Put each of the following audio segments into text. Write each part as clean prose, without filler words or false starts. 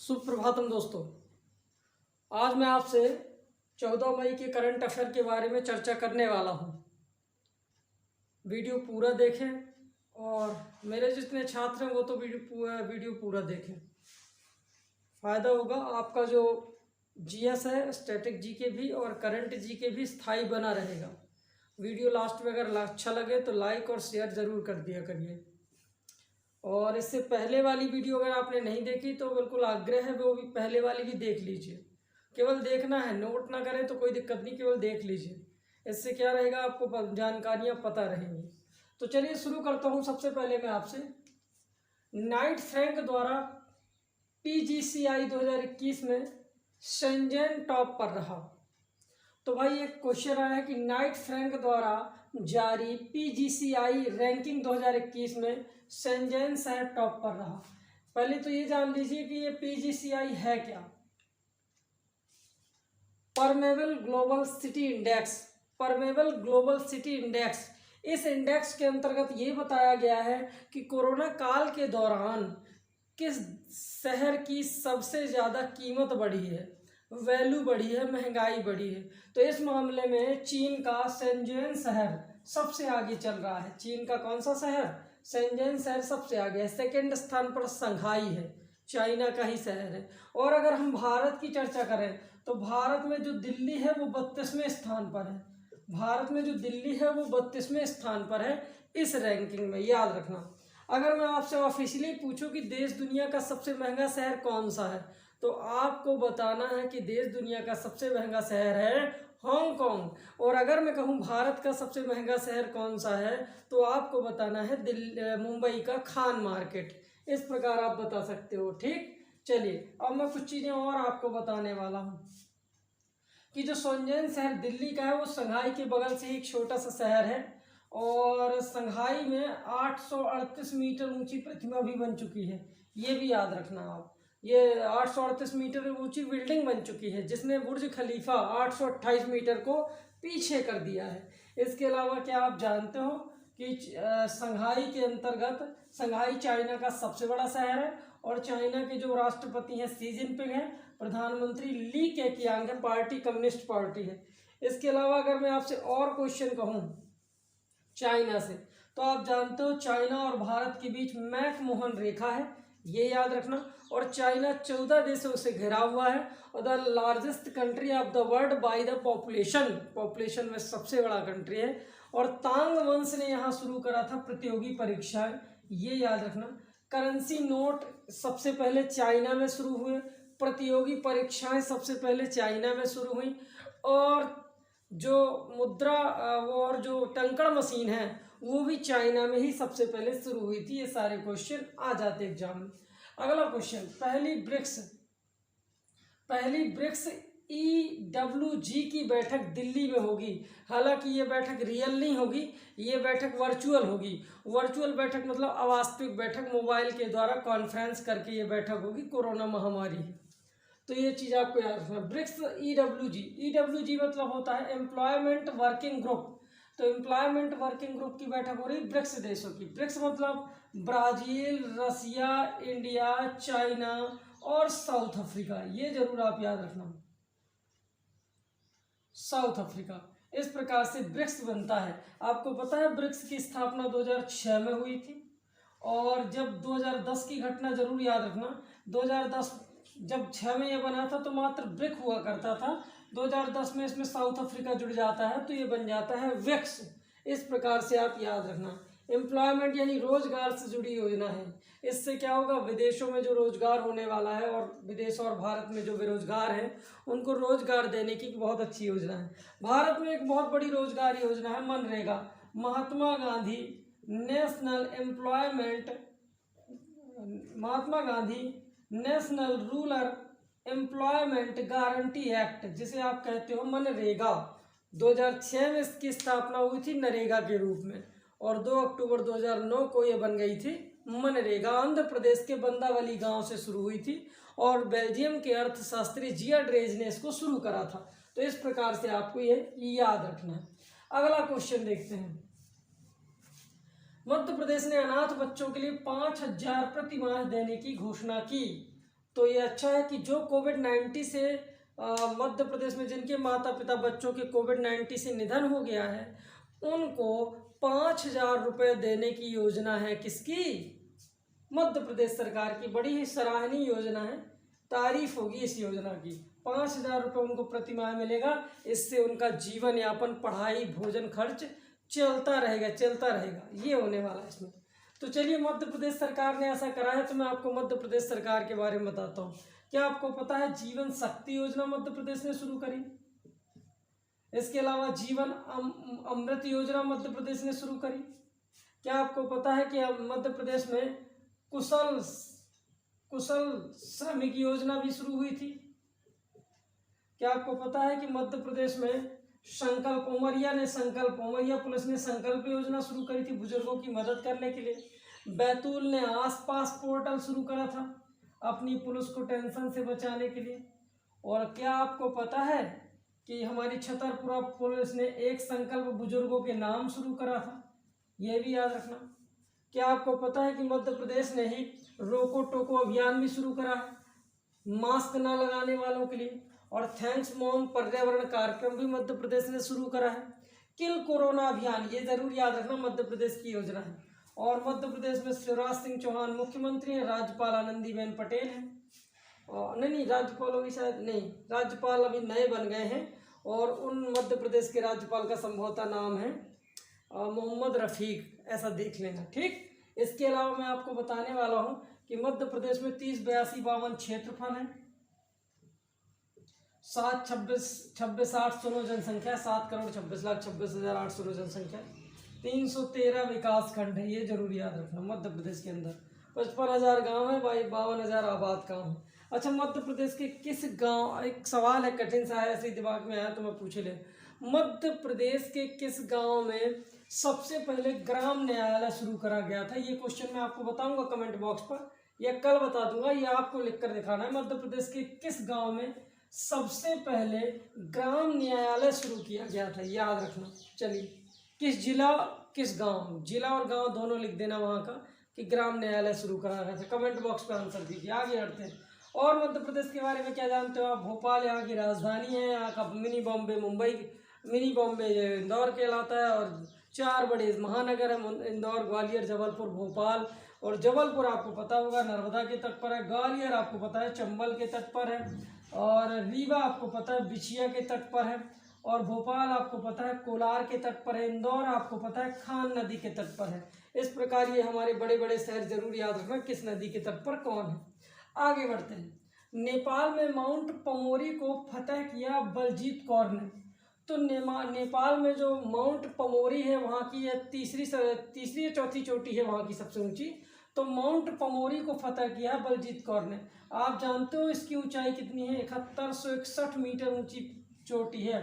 सुप्रभातम दोस्तों। आज मैं आपसे 14 मई के करंट अफेयर के बारे में चर्चा करने वाला हूँ। वीडियो पूरा देखें और मेरे जितने छात्र हैं वो तो वीडियो पूरा देखें। फ़ायदा होगा। आपका जो जीएस है, स्टैटिक जीके भी और करंट जीके भी स्थायी बना रहेगा। वीडियो लास्ट में अगर अच्छा लगे तो लाइक और शेयर ज़रूर कर दिया करिए। और इससे पहले वाली वीडियो अगर आपने नहीं देखी तो बिल्कुल आग्रह है वो भी पहले वाली भी देख लीजिए। केवल देखना है, नोट ना करें तो कोई दिक्कत नहीं, केवल देख लीजिए। इससे क्या रहेगा, आपको जानकारियाँ पता रहेंगी। तो चलिए शुरू करता हूँ। सबसे पहले मैं आपसे नाइट फ्रैंक द्वारा PGCI 2021 में शेंजन टॉप पर रहा। तो भाई एक क्वेश्चन आया है कि नाइट फ्रैंक द्वारा जारी PGCI रैंकिंग 2021 में शेंजन शहर टॉप पर रहा। पहले तो ये जान लीजिए कि ये PGCI है क्या। Permeable global city index. Permeable global city index, इस इंडेक्स के अंतर्गत ये बताया गया है कि कोरोना काल के दौरान किस शहर की सबसे ज़्यादा कीमत बढ़ी है, वैल्यू बढ़ी है, महंगाई बढ़ी है। तो इस मामले में चीन का शेंजन शहर सबसे आगे चल रहा है। चीन का कौन सा शहर? शेंजन शहर सबसे आगे है। सेकंड स्थान पर संघाई है, चाइना का ही शहर है। और अगर हम भारत की चर्चा करें तो भारत में जो दिल्ली है वो 32वें स्थान पर है। भारत में जो दिल्ली है वो 32वें स्थान पर है इस रैंकिंग में, याद रखना। अगर मैं आपसे ऑफिशियली पूछूं कि देश दुनिया का सबसे महंगा शहर कौन सा है तो आपको बताना है कि देश दुनिया का सबसे महंगा शहर है हांगकांग। और अगर मैं कहूँ भारत का सबसे महंगा शहर कौन सा है तो आपको बताना है मुंबई का खान मार्केट। इस प्रकार आप बता सकते हो। ठीक, चलिए अब मैं कुछ चीज़ें और आपको बताने वाला हूँ कि जो शेंजन शहर दिल्ली का है वो संघाई के बगल से एक छोटा सा शहर है। और संघाई में 838 मीटर ऊंची प्रतिमा भी बन चुकी है, ये भी याद रखना आप। ये 838 मीटर ऊंची बिल्डिंग बन चुकी है जिसने बुर्ज खलीफा 828 मीटर को पीछे कर दिया है। इसके अलावा क्या आप जानते हो कि संघाई के अंतर्गत संघाई चाइना का सबसे बड़ा शहर है और चाइना के जो राष्ट्रपति हैं शी जिनपिंग है, प्रधानमंत्री ली केकियांग है, पार्टी कम्युनिस्ट पार्टी है। इसके अलावा अगर मैं आपसे और क्वेश्चन कहूँ चाइना से तो आप जानते हो चाइना और भारत के बीच मैकमोहन रेखा है, ये याद रखना। और चाइना 14 देशों से घिरा हुआ है और the largest country of the world by the population में सबसे बड़ा कंट्री है। और तांग वंश ने यहाँ शुरू करा था प्रतियोगी परीक्षाएं, ये याद रखना। करेंसी नोट सबसे पहले चाइना में शुरू हुए, प्रतियोगी परीक्षाएं सबसे पहले चाइना में शुरू हुई। और जो मुद्रा और जो टंकड़ मशीन है वो भी चाइना में ही सबसे पहले शुरू हुई थी। ये सारे क्वेश्चन आ जाते एग्जाम में। अगला क्वेश्चन, पहली ब्रिक्स EWG की बैठक दिल्ली में होगी। हालांकि ये बैठक रियल नहीं होगी, ये बैठक वर्चुअल होगी। वर्चुअल बैठक मतलब अवास्तविक बैठक, मोबाइल के द्वारा कॉन्फ्रेंस करके ये बैठक होगी। कोरोना महामारी है तो ये चीज़ आपको याद रखना। ब्रिक्स EWG मतलब होता है एम्प्लॉयमेंट वर्किंग ग्रुप। तो एम्प्लॉयमेंट वर्किंग ग्रुप की बैठक हो रही ब्रिक्स देशों की। ब्रिक्स मतलब ब्राजील, रसिया, इंडिया, चाइना और साउथ अफ्रीका, ये जरूर आप याद रखना, साउथ अफ्रीका। इस प्रकार से ब्रिक्स बनता है। आपको पता है ब्रिक्स की स्थापना 2006 में हुई थी। और जब 2010 की घटना जरूर याद रखना, 2010 जब 6 में ये बना था तो मात्र ब्रिक हुआ करता था। 2010 में इसमें साउथ अफ्रीका जुड़ जाता है तो ये बन जाता है विक्स। इस प्रकार से आप याद रखना। एम्प्लॉयमेंट यानी रोजगार से जुड़ी योजना है। इससे क्या होगा, विदेशों में जो रोजगार होने वाला है और विदेश और भारत में जो बेरोजगार हैं उनको रोजगार देने की बहुत अच्छी योजना है। भारत में एक बहुत बड़ी रोजगार योजना है मनरेगा, Mahatma Gandhi national rural employment guarantee act, जिसे आप कहते हो मनरेगा। 2006 में इसकी स्थापना हुई थी नरेगा के रूप में और 2 अक्टूबर 2009 को ये बन गई थी मनरेगा। आंध्र प्रदेश के बंदावली गांव से शुरू हुई थी और बेल्जियम के अर्थशास्त्री जिया ड्रेज ने इसको शुरू करा था। तो इस प्रकार से आपको ये याद रखना है। अगला क्वेश्चन देखते हैं। मध्य प्रदेश ने अनाथ बच्चों के लिए 5,000 प्रति माह देने की घोषणा की। तो ये अच्छा है कि जो कोविड-19 से मध्य प्रदेश में जिनके माता पिता बच्चों के कोविड-19 से निधन हो गया है, उनको 5,000 रुपये देने की योजना है। किसकी? मध्य प्रदेश सरकार की। बड़ी ही सराहनीय योजना है, तारीफ होगी इस योजना की। 5,000 रुपये उनको प्रतिमाह मिलेगा। इससे उनका जीवन यापन, पढ़ाई, भोजन खर्च चलता रहेगा। ये होने वाला है इसमें। तो चलिए, मध्य प्रदेश सरकार ने ऐसा करा है तो मैं आपको मध्य प्रदेश सरकार के बारे में बताता हूँ। क्या आपको पता है जीवन शक्ति योजना मध्य प्रदेश ने शुरू करी? इसके अलावा जीवन अमृत योजना मध्य प्रदेश ने शुरू करी। क्या आपको पता है कि मध्य प्रदेश में कुशल श्रमिक योजना भी शुरू हुई थी? क्या आपको पता है कि मध्य प्रदेश में उमरिया पुलिस ने संकल्प योजना शुरू करी थी बुजुर्गों की मदद करने के लिए। बैतूल ने आसपास पोर्टल शुरू करा था अपनी पुलिस को टेंशन से बचाने के लिए। और क्या आपको पता है कि हमारी छतरपुरा पुलिस ने एक संकल्प बुजुर्गों के नाम शुरू करा था? यह भी याद रखना। क्या आपको पता है कि मध्य प्रदेश ने ही रोको टोको अभियान भी शुरू करा है मास्क न लगाने वालों के लिए? और थैंक्स मॉम पर्यावरण कार्यक्रम भी मध्य प्रदेश ने शुरू करा है। किल कोरोना अभियान, ये जरूर याद रखना, मध्य प्रदेश की योजना है। और मध्य प्रदेश में शिवराज सिंह चौहान मुख्यमंत्री हैं, राज्यपाल आनंदीबेन पटेल हैं। और नहीं, राज्यपाल अभी शायद नहीं, राज्यपाल अभी नए बन गए हैं। और उन मध्य प्रदेश के राज्यपाल का संभवतः नाम है मोहम्मद रफीक, ऐसा देख लेना, ठीक। इसके अलावा मैं आपको बताने वाला हूँ कि मध्य प्रदेश में 30, 82, 52 क्षेत्रफल है। 7,26,800 जनसंख्या, 7,26,26,800 जनसंख्या। 313 विकास खंड है, ये जरूर याद रखना मध्य प्रदेश के अंदर। 55,000 गाँव है, 52,000 आबाद गाँव है। अच्छा, मध्य प्रदेश के किस गांव, एक सवाल है कठिन सा है, ऐसे ही दिमाग में आया तो मैं पूछ ले। मध्य प्रदेश के किस गांव में सबसे पहले ग्राम न्यायालय शुरू करा गया था? ये क्वेश्चन मैं आपको बताऊंगा कमेंट बॉक्स पर, या कल बता दूंगा, ये आपको लिखकर दिखाना है। मध्य प्रदेश के किस गांव में सबसे पहले ग्राम न्यायालय शुरू किया गया था, याद रखना। चलिए, किस जिला, किस गाँव, जिला और गाँव दोनों लिख देना वहाँ का, कि ग्राम न्यायालय शुरू करा गया था। कमेंट बॉक्स पर आंसर दीजिए। आगे बढ़ते हैं। और मध्य प्रदेश के बारे में क्या जानते हो आप? भोपाल यहाँ की राजधानी है। यहाँ का मिनी बॉम्बे इंदौर कहलाता है। और 4 बड़े महानगर हैं, इंदौर, ग्वालियर, जबलपुर, भोपाल। और जबलपुर आपको पता होगा नर्मदा के तट पर है। ग्वालियर आपको पता है चंबल के तट पर है। और रीवा आपको पता है बिछिया के तट पर है। और भोपाल आपको पता है कोलार के तट पर है। इंदौर आपको पता है खान नदी के तट पर है। इस प्रकार ये हमारे बड़े बड़े शहर जरूर याद रखना किस नदी के तट पर कौन है। आगे बढ़ते हैं। नेपाल में माउंट पमोरी को फतह किया बलजीत कौर ने। तो नेपाल में जो माउंट पमोरी है, वहाँ की यह तीसरी या चौथी चोटी है वहाँ की सबसे ऊंची। तो माउंट पमोरी को फतह किया बलजीत कौर ने। आप जानते हो इसकी ऊंचाई कितनी है? 7161 मीटर ऊंची चोटी है,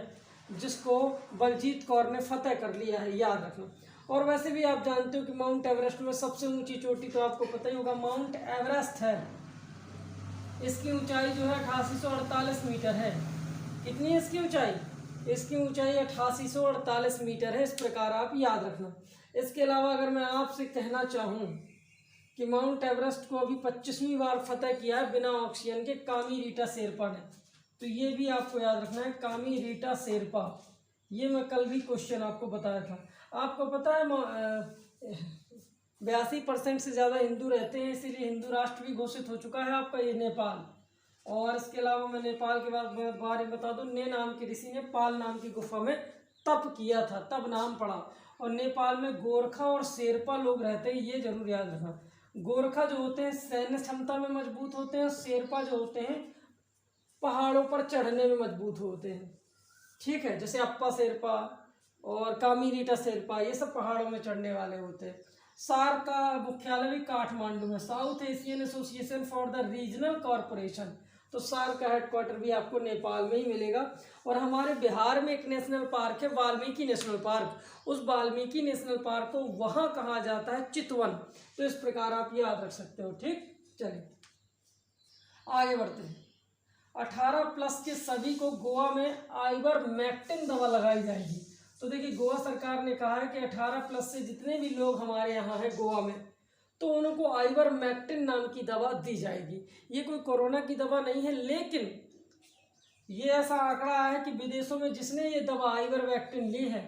जिसको बलजीत कौर ने फतह कर लिया है, याद रखना। और वैसे भी आप जानते हो कि माउंट एवरेस्ट में सबसे ऊंची चोटी तो आपको पता ही होगा, माउंट एवरेस्ट है। इसकी ऊंचाई जो है 8848 मीटर है। कितनी है इसकी ऊंचाई? इसकी ऊंचाई 8848 मीटर है। इस प्रकार आप याद रखना। इसके अलावा अगर मैं आपसे कहना चाहूँ कि माउंट एवरेस्ट को अभी 25वीं बार फतह किया है बिना ऑक्सीजन के कामी रीटा शेरपा ने, तो ये भी आपको याद रखना है, कामी रीटा शेरपा। ये मैं कल भी क्वेश्चन आपको बताया था। आपको पता है 82% से ज़्यादा हिंदू रहते हैं, इसीलिए हिंदू राष्ट्र भी घोषित हो चुका है आपका ये नेपाल। और इसके अलावा मैं नेपाल के बारे में बता दूं, ने नाम के ऋषि ने पाल नाम की गुफा में तप किया था, तब नाम पड़ा। और नेपाल में गोरखा और शेरपा लोग रहते हैं, ये जरूर याद रखना। गोरखा जो होते हैं सैन्य क्षमता में मजबूत होते हैं, शेरपा जो होते हैं पहाड़ों पर चढ़ने में मजबूत होते हैं, ठीक है। जैसे अप्पा शेरपा और कामीरीटा शेरपा, ये सब पहाड़ों में चढ़ने वाले होते हैं। सार्क का मुख्यालय भी काठमांडू में, south Asian association for the regional corporation. तो सार्क का हेडक्वार्टर भी आपको नेपाल में ही मिलेगा। और हमारे बिहार में एक नेशनल पार्क है, वाल्मीकि नेशनल पार्क। उस वाल्मीकि नेशनल पार्क को वहाँ कहा जाता है चितवन। तो इस प्रकार आप याद रख सकते हो, ठीक। चलिए आगे बढ़ते हैं। 18+ के सभी को गोवा में आइवरमेक्टिन दवा लगाई जाएगी। तो देखिए, गोवा सरकार ने कहा है कि 18+ से जितने भी लोग हमारे यहाँ हैं गोवा में, तो उनको आइवरमेक्टिन नाम की दवा दी जाएगी। ये कोई कोरोना की दवा नहीं है, लेकिन ये ऐसा आंकड़ा है कि विदेशों में जिसने ये दवा आइवरमेक्टिन ली है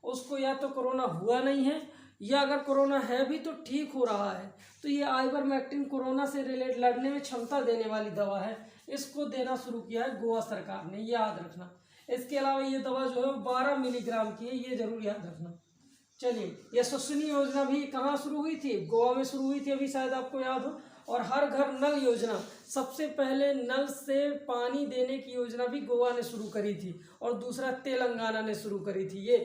उसको या तो कोरोना हुआ नहीं है, या अगर कोरोना है भी तो ठीक हो रहा है। तो ये आइवरमेक्टिन कोरोना से लड़ने में क्षमता देने वाली दवा है, इसको देना शुरू किया है गोवा सरकार ने, याद रखना। इसके अलावा ये दवा जो है 12 मिलीग्राम की है, ये जरूर याद रखना। चलिए, यशस्विनी योजना भी कहाँ शुरू हुई थी? गोवा में शुरू हुई थी, अभी शायद आपको याद हो। और हर घर नल योजना, सबसे पहले नल से पानी देने की योजना भी गोवा ने शुरू करी थी, और दूसरा तेलंगाना ने शुरू करी थी। ये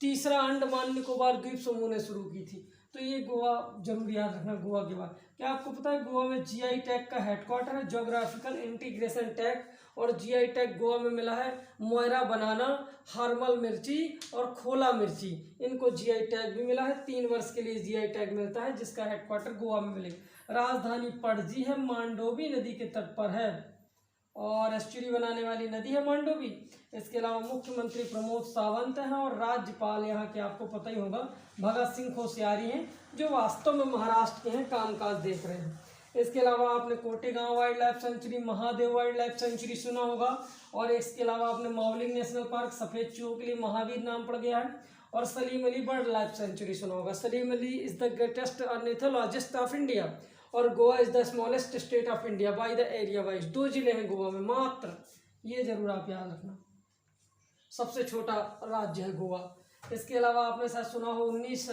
तीसरा अंडमान निकोबार द्वीप समूह ने शुरू की थी। तो ये गोवा जरूर याद रखना। गोवा के बाद क्या आपको पता है गोवा में जीआई टैग का हेडक्वार्टर है, ज्योग्राफिकल इंटीग्रेशन टैग, और जीआई टैग गोवा में मिला है मोयरा बनाना, हारमल मिर्ची और खोला मिर्ची, इनको जीआई टैग भी मिला है। 3 वर्ष के लिए जीआई टैग मिलता है, जिसका हेडक्वार्टर गोवा में मिलेगा। राजधानी पणजी है, मांडोवी नदी के तट पर है, और एस्चुरी बनाने वाली नदी है मांडोवी। इसके अलावा मुख्यमंत्री प्रमोद सावंत हैं, और राज्यपाल यहाँ के आपको पता ही होगा भगत सिंह कोश्यारी हैं, जो वास्तव में महाराष्ट्र के हैं, कामकाज देख रहे हैं। इसके अलावा आपने Kotegaon wild life sanctuary, Mahadev wild life sanctuary सुना होगा, और इसके अलावा आपने मावलिंग नेशनल पार्क, सफ़ेद चूहों के लिए महावीर नाम पड़ गया है, और Salim Ali bird life sanctuary सुना होगा। Salim Ali is the greatest ornithologist of India, और Goa is the smallest state of India by the area wise. 2 जिले हैं गोवा में मात्र, ये जरूर आप याद रखना। सबसे छोटा राज्य है गोवा। इसके अलावा आपने शायद सुना हो 19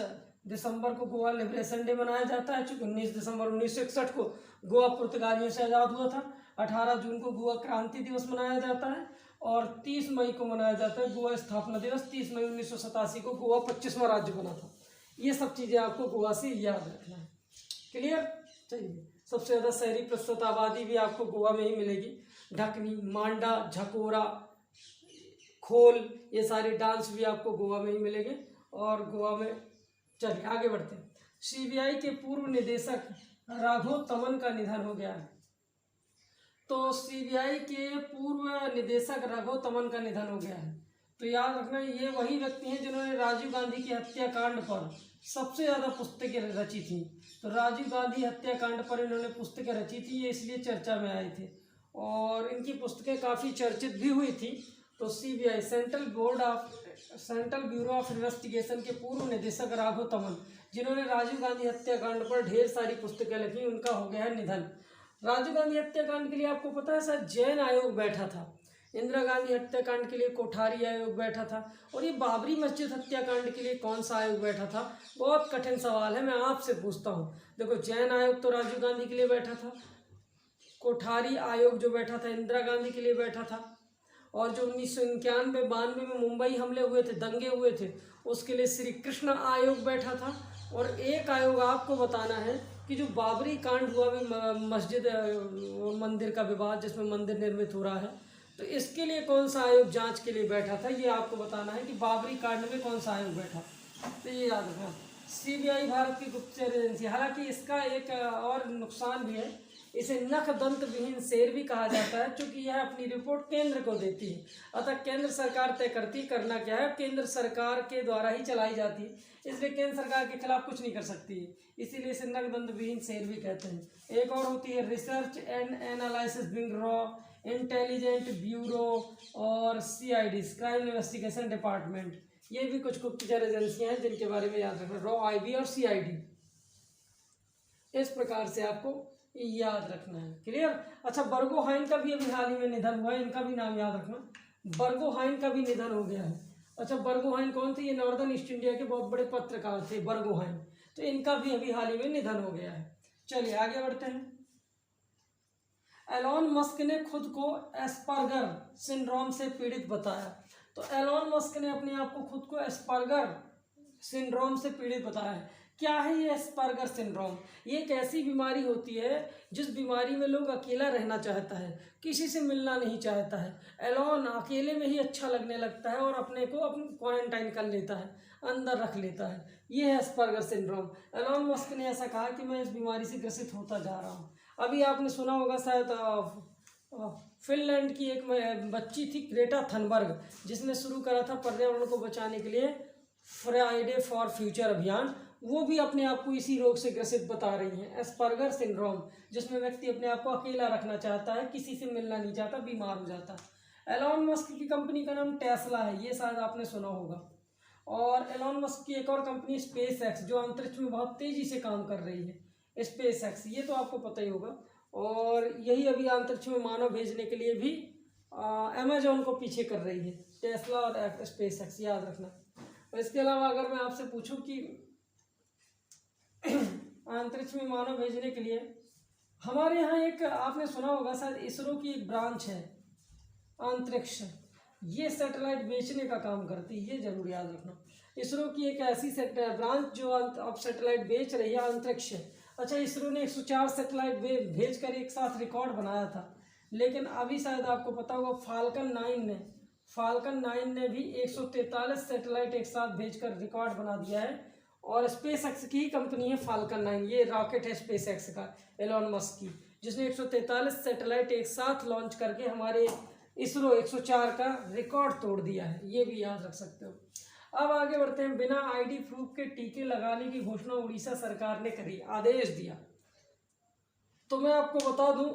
दिसंबर को गोवा लिबरेशन डे मनाया जाता है, चूँकि 19 दिसंबर 1961 को गोवा पुर्तगालियों से आज़ाद हुआ था। 18 जून को गोवा क्रांति दिवस मनाया जाता है, और 30 मई को मनाया जाता है गोवा स्थापना दिवस। 30 मई 1987 को गोवा 25वां राज्य बना था। ये सब चीज़ें आपको गोवा से याद रखना है। क्लियर? चलिए, सबसे ज़्यादा शहरी प्रस्तुत आबादी भी आपको गोवा में ही मिलेगी। ढकनी, मांडा, झकोरा, खोल, ये सारे डांस भी आपको गोवा में ही मिलेंगे, और गोवा में। चलिए आगे बढ़ते हैं। सीबीआई के पूर्व निदेशक राघव तमन का निधन हो गया है। तो सीबीआई के पूर्व निदेशक राघव तमन का निधन हो गया है। तो याद रखना, ये वही व्यक्ति हैं जिन्होंने राजीव गांधी के हत्याकांड पर सबसे ज़्यादा पुस्तकें रची थी। तो राजीव गांधी हत्याकांड पर इन्होंने पुस्तकें रची थी, ये इसलिए चर्चा में आए थे, और इनकी पुस्तकें काफ़ी चर्चित भी हुई थी। तो CBI, central bureau of investigation के पूर्व निदेशक राघव तमन, जिन्होंने राजीव गांधी हत्याकांड पर ढेर सारी पुस्तकें लिखी, उनका हो गया है निधन। राजीव गांधी हत्याकांड के लिए आपको पता है शायद जैन आयोग बैठा था, इंदिरा गांधी हत्याकांड के लिए कोठारी आयोग बैठा था, और ये बाबरी मस्जिद हत्याकांड के लिए कौन सा आयोग बैठा था? बहुत कठिन सवाल है, मैं आपसे पूछता हूँ। देखो, जैन आयोग तो राजीव गांधी के लिए बैठा था, कोठारी आयोग जो बैठा था इंदिरा गांधी के लिए बैठा था, और जो 1991-92 में मुंबई हमले हुए थे, दंगे हुए थे, उसके लिए श्री कृष्ण आयोग बैठा था। और एक आयोग आपको बताना है कि जो बाबरी कांड हुआ भी, मस्जिद मंदिर का विवाद जिसमें मंदिर निर्मित हो रहा है, तो इसके लिए कौन सा आयोग जांच के लिए बैठा था, ये आपको बताना है कि बाबरी कांड में कौन सा आयोग बैठा। तो ये याद रखना। सीबीआई भारत की गुप्तचर एजेंसी, हालांकि इसका एक और नुकसान भी है, इसे नख दंत विहीन शेर भी कहा जाता है, क्योंकि यह अपनी रिपोर्ट केंद्र को देती है। अतः केंद्र सरकार तय करती करना क्या है, केंद्र सरकार के द्वारा ही चलाई जाती है, इसलिए केंद्र सरकार के खिलाफ कुछ नहीं कर सकती है, इसीलिए इसे नख दंत विहीन शेर भी कहते हैं। एक और होती है research and analysis bureau, intelligent bureau, और सीआईडी, क्राइम इन्वेस्टिगेशन डिपार्टमेंट, ये भी कुछ गुप्तचर एजेंसियां हैं जिनके बारे में याद रखना, रॉ, आईबी और सीआईडी। इस प्रकार से आपको याद रखना है। क्लियर? अच्छा, बर्गोहाइन का भी अभी हाल ही में निधन हुआ है, इनका भी नाम याद रखना। बर्गोहाइन का भी निधन हो गया है। अच्छा, बर्गोहाइन कौन थे? ये नॉर्दर्न ईस्ट इंडिया के बहुत बड़े पत्रकार थे बर्गोहाइन, तो इनका भी अभी हाल ही में निधन हो गया है। चलिए आगे बढ़ते हैं। एलॉन मस्क ने खुद को एस्पर्गर सिंड्रोम से पीड़ित बताया। तो एलॉन मस्क ने अपने आप को खुद को एस्पर्गर सिंड्रोम से पीड़ित बताया है। क्या है ये एस्पर्गर सिंड्रोम? ये एक ऐसी बीमारी होती है जिस बीमारी में लोग अकेला रहना चाहता है, किसी से मिलना नहीं चाहता है। एलॉन अकेले में ही अच्छा लगने लगता है और अपने को क्वारंटाइन कर लेता है, अंदर रख लेता है। ये है एस्पर्गर सिंड्रोम। एलॉन मस्क ने ऐसा कहा कि मैं इस बीमारी से ग्रसित होता जा रहा हूँ। अभी आपने सुना होगा शायद फिनलैंड की एक बच्ची थी ग्रेटा थनबर्ग, जिसने शुरू करा था पर्यावरण को बचाने के लिए फ्राइडे फॉर फ्यूचर अभियान, वो भी अपने आप को इसी रोग से ग्रसित बता रही हैं, एस्पर्गर सिंड्रोम, जिसमें व्यक्ति अपने आप को अकेला रखना चाहता है, किसी से मिलना नहीं चाहता, बीमार हो जाता है। एलॉन मस्क की कंपनी का नाम टेस्ला है, ये शायद आपने सुना होगा। और एलॉन मस्क की एक और कंपनी स्पेस एक्स, जो अंतरिक्ष में बहुत तेजी से काम कर रही है, स्पेस एक्स, ये तो आपको पता ही होगा। और यही अभी अंतरिक्ष में मानव भेजने के लिए भी अमेजोन को पीछे कर रही है, टेस्ला और स्पेस एक्स, याद रखना। और इसके अलावा अगर मैं आपसे पूछूं कि अंतरिक्ष में मानव भेजने के लिए हमारे यहाँ एक, आपने सुना होगा शायद, इसरो की एक ब्रांच है अंतरिक्ष, ये सैटेलाइट बेचने का काम करती है, ये जरूर याद रखना। इसरो की एक ऐसी ब्रांच जो अब सैटेलाइट बेच रही है, अंतरिक्ष। अच्छा, इसरो ने 104 सैटेलाइट भेजकर एक साथ रिकॉर्ड बनाया था, लेकिन अभी शायद आपको पता होगा फाल्कन 9 ने भी 143 सैटेलाइट एक साथ भेजकर रिकॉर्ड बना दिया है। और स्पेस एक्स की ही कंपनी है फाल्कन 9, ये रॉकेट है स्पेस एक्स का, एलॉन मस्क की, जिसने 143 सैटेलाइट एक साथ लॉन्च करके हमारे इसरो 104 का रिकॉर्ड तोड़ दिया है, ये भी याद रख सकते हो। अब आगे बढ़ते हैं। बिना आईडी प्रूफ के टीके लगाने की घोषणा उड़ीसा सरकार ने करी, आदेश दिया। तो मैं आपको बता दूं,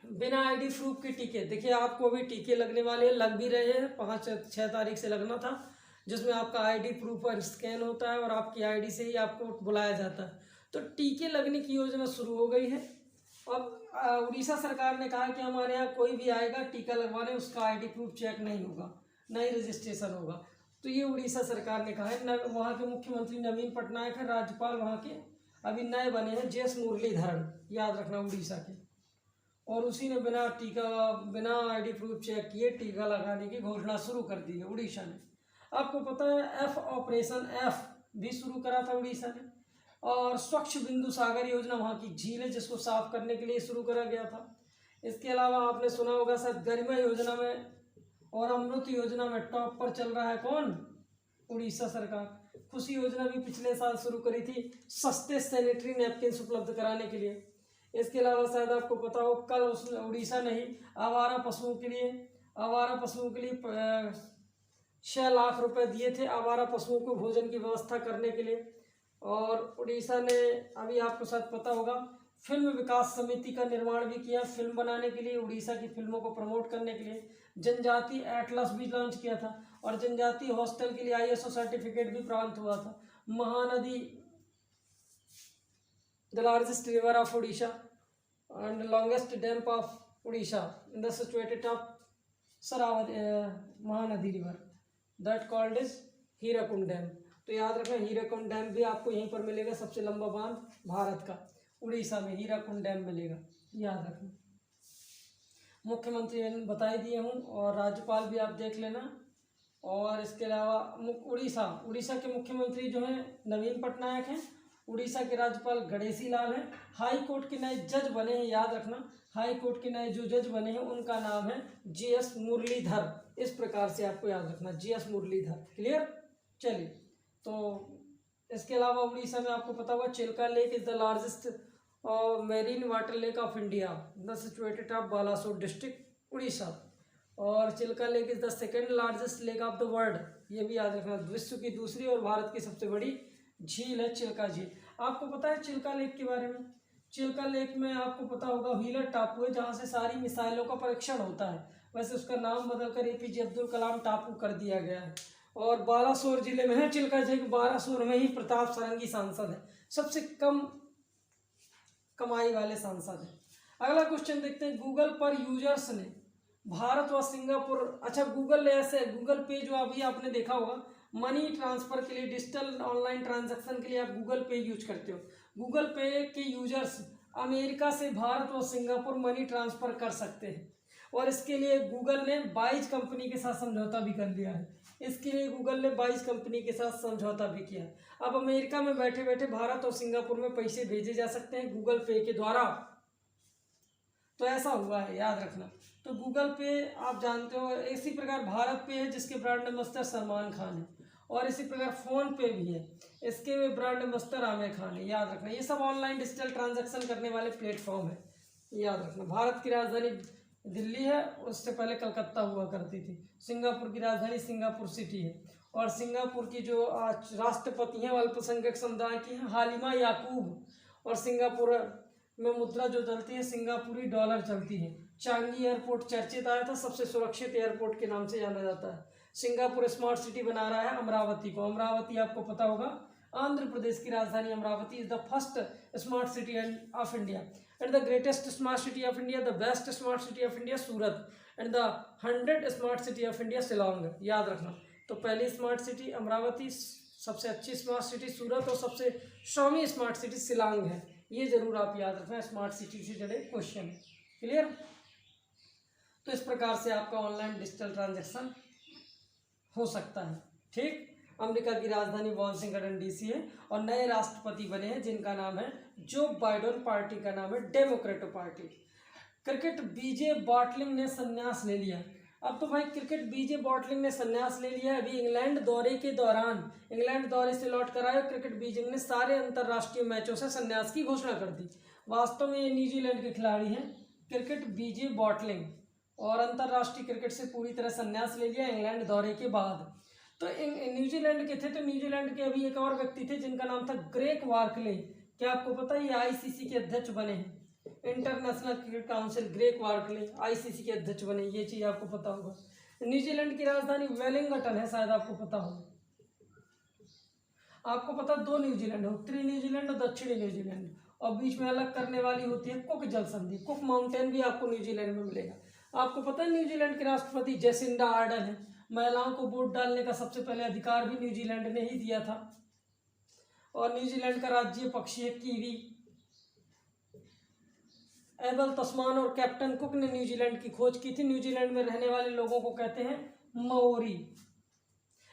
बिना आईडी प्रूफ के टीके, देखिए आपको अभी टीके लगने वाले हैं, लग भी रहे हैं, 5-6 तारीख से लगना था, जिसमें आपका आईडी प्रूफ पर स्कैन होता है और आपकी आईडी से ही आपको बुलाया जाता है। तो टीके लगने की योजना शुरू हो गई है। अब उड़ीसा सरकार ने कहा कि हमारे यहाँ कोई भी आएगा टीका लगवाने, उसका आईडी प्रूफ चेक नहीं होगा, नहीं रजिस्ट्रेशन होगा। तो ये उड़ीसा सरकार ने कहा है। वहाँ के मुख्यमंत्री नवीन पटनायक है, राज्यपाल वहाँ के अभी नए बने हैं जेएस मुरलीधरन, याद रखना, उड़ीसा के। और उसी ने बिना आईडी प्रूफ चेक किए टीका लगाने की घोषणा शुरू कर दी है उड़ीसा ने। आपको पता है ऑपरेशन एफ भी शुरू करा था उड़ीसा ने। और स्वच्छ बिंदु सागर योजना, वहाँ की झील है जिसको साफ करने के लिए शुरू करा गया था। इसके अलावा आपने सुना होगा शायद, गरिमा योजना में और अमृत योजना में टॉप पर चल रहा है कौन? उड़ीसा सरकार। खुशी योजना भी पिछले साल शुरू करी थी, सस्ते सैनिटरी नैपकिन उपलब्ध कराने के लिए। इसके अलावा शायद आपको पता हो, कल उड़ीसा ने ही आवारा पशुओं के लिए 6 लाख रुपए दिए थे, आवारा पशुओं को भोजन की व्यवस्था करने के लिए। और उड़ीसा ने, अभी आपको शायद पता होगा, फिल्म विकास समिति का निर्माण भी किया फिल्म बनाने के लिए, उड़ीसा की फिल्मों को प्रमोट करने के लिए। जनजाति एटलस भी लॉन्च किया था और जनजाति हॉस्टल के लिए ISO सर्टिफिकेट भी प्राप्त हुआ था। Mahanadi, the largest river of Orissa and longest dam of Orissa in the situated of Sharavati Mahanadi river that called is Hirakud dam. तो याद रखना, हीराकुंड डैम भी आपको यहीं पर मिलेगा, सबसे लंबा बांध भारत का, उड़ीसा में हीराकुंड डैम मिलेगा, याद रखना। मुख्यमंत्री बता ही दिए हूँ, और राज्यपाल भी आप देख लेना। और इसके अलावा उड़ीसा के मुख्यमंत्री जो हैं नवीन पटनायक हैं, उड़ीसा के राज्यपाल गणेशी लाल हैं। हाई कोर्ट के नए जज बने हैं, याद रखना, हाई कोर्ट के नए जो जज बने हैं उनका नाम है जेएस मुरलीधर। इस प्रकार से आपको याद रखना, जेएस मुरलीधर। क्लियर? चलिए, तो इसके अलावा उड़ीसा में आपको पता होगा, Chilika lake is the largest marine water lake of India, the situated of Balasore district, Orissa. और Chilika lake is the second largest lake of the world, ये भी याद रखना, विश्व की दूसरी और भारत की सबसे बड़ी झील है चिल्का झील। आपको पता है चिल्का लेक के बारे में? चिल्का लेक में आपको पता होगा व्हीलर टापू है, जहाँ से सारी मिसाइलों का परीक्षण होता है। वैसे उसका नाम बदलकर APJ अब्दुल कलाम टापू कर दिया गया है। और बालासोर जिले में है चिल्का झील, बालासोर में ही प्रताप सारंगी सांसद है, सबसे कम कमाई वाले सांसद है। अगला क्वेश्चन देखते हैं। गूगल पर यूजर्स ने भारत व सिंगापुर, अच्छा गूगल पे जो अभी आपने देखा होगा, मनी ट्रांसफर के लिए, डिजिटल ऑनलाइन ट्रांजैक्शन के लिए आप गूगल पे यूज करते हो। गूगल पे के यूजर्स अमेरिका से भारत व सिंगापुर मनी ट्रांसफर कर सकते हैं, और इसके लिए गूगल ने 22 कंपनी के साथ समझौता भी कर लिया है। इसके लिए गूगल ने 22 कंपनी के साथ समझौता भी किया है। अब अमेरिका में बैठे बैठे भारत और सिंगापुर में पैसे भेजे जा सकते हैं गूगल पे के द्वारा। तो ऐसा हुआ है, याद रखना। तो गूगल पे आप जानते हो, इसी प्रकार भारत पे है जिसके ब्रांड एम्बेसडर सलमान खान है, और इसी प्रकार फोन पे भी है, इसके ब्रांड एम्बेसडर आमिर खान है, याद रखना। ये सब ऑनलाइन डिजिटल ट्रांजैक्शन करने वाले प्लेटफॉर्म है, याद रखना। भारत की राजधानी दिल्ली है, उससे पहले कलकत्ता हुआ करती थी। सिंगापुर की राजधानी सिंगापुर सिटी है, और सिंगापुर की जो आज राष्ट्रपति हैं अल्पसंख्यक समुदाय की हैं हालिमा याकूब। और सिंगापुर में मुद्रा जो चलती है सिंगापुरी डॉलर चलती है। चांगी एयरपोर्ट चर्चित आया था, सबसे सुरक्षित एयरपोर्ट के नाम से जाना जाता है। सिंगापुर स्मार्ट सिटी बना रहा है अमरावती को। अमरावती आपको पता होगा आंध्र प्रदेश की राजधानी Amravati is the first smart city of India and the greatest smart city of India, the best smart city of India Surat and the 100 smart city of India Shillong. याद रखना। तो पहली स्मार्ट सिटी अमरावती, सबसे अच्छी स्मार्ट सिटी सूरत और सबसे 100वीं smart city Shillong है। ये जरूर आप याद रखना, स्मार्ट सिटी से जुड़े क्वेश्चन। क्लियर। तो इस प्रकार से आपका ऑनलाइन डिजिटल ट्रांजैक्शन हो सकता है। ठीक। अमेरिका की राजधानी वॉशिंगटन डीसी है और नए राष्ट्रपति बने हैं जिनका नाम है जो बाइडेन, पार्टी का नाम है डेमोक्रेटो पार्टी। क्रिकेट बीजे बॉटलिंग ने संन्यास ले लिया। अब तो भाई क्रिकेट बीजे बॉटलिंग ने संन्यास ले लिया। अभी इंग्लैंड दौरे के दौरान, इंग्लैंड दौरे से लौट कर आए क्रिकेट बीजिंग ने सारे अंतर्राष्ट्रीय मैचों से संन्यास की घोषणा कर दी। वास्तव में ये न्यूजीलैंड के खिलाड़ी हैं क्रिकेट बीजे बॉटलिंग, और अंतर्राष्ट्रीय क्रिकेट से पूरी तरह संन्यास ले लिया इंग्लैंड दौरे के बाद। तो न्यूजीलैंड के थे, तो न्यूजीलैंड के अभी एक और व्यक्ति थे जिनका नाम था ग्रेग वार्कले। क्या आपको पता है ये आईसीसी के अध्यक्ष बने हैं, International Cricket Council. Greg Barclay ICC के अध्यक्ष बने, ये चीज़ आपको पता होगा। न्यूजीलैंड की राजधानी वेलिंगटन है, शायद आपको पता होगा। आपको पता 2 न्यूजीलैंड, उत्तरी न्यूजीलैंड और दक्षिणी न्यूजीलैंड, और बीच में अलग करने वाली होती है कुक जल संधि। कुक माउंटेन भी आपको न्यूजीलैंड में मिलेगा। आपको पता है न्यूजीलैंड के राष्ट्रपति जेसिंडा आर्डन है। महिलाओं को वोट डालने का सबसे पहले अधिकार भी न्यूजीलैंड ने ही दिया था। और न्यूजीलैंड का राज्य पक्षी है कीवी। एबल तस्मान और कैप्टन कुक ने न्यूजीलैंड की खोज की थी। न्यूजीलैंड में रहने वाले लोगों को कहते हैं माओरी।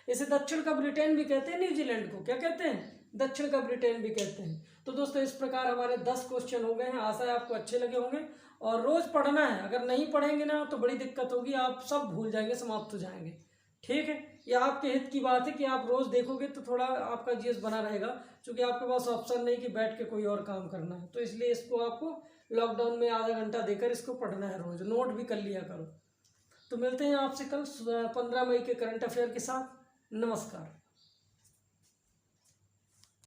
इसे दक्षिण का ब्रिटेन भी कहते हैं। न्यूजीलैंड को क्या कहते हैं? दक्षिण का ब्रिटेन भी कहते हैं। तो दोस्तों इस प्रकार हमारे 10 क्वेश्चन हो गए हैं। आशा है आपको अच्छे लगे होंगे और रोज पढ़ना है। अगर नहीं पढ़ेंगे ना तो बड़ी दिक्कत होगी, आप सब भूल जाएंगे, समाप्त हो जाएंगे। ठीक है, ये आपके हित की बात है कि आप रोज देखोगे तो थोड़ा आपका जीएस बना रहेगा, क्योंकि आपके पास ऑप्शन नहीं कि बैठ के कोई और काम करना है। तो इसलिए इसको आपको लॉकडाउन में आधा घंटा देकर इसको पढ़ना है, रोज नोट भी कर लिया करो। तो मिलते हैं आपसे कल 15 मई के करंट अफेयर के साथ। नमस्कार।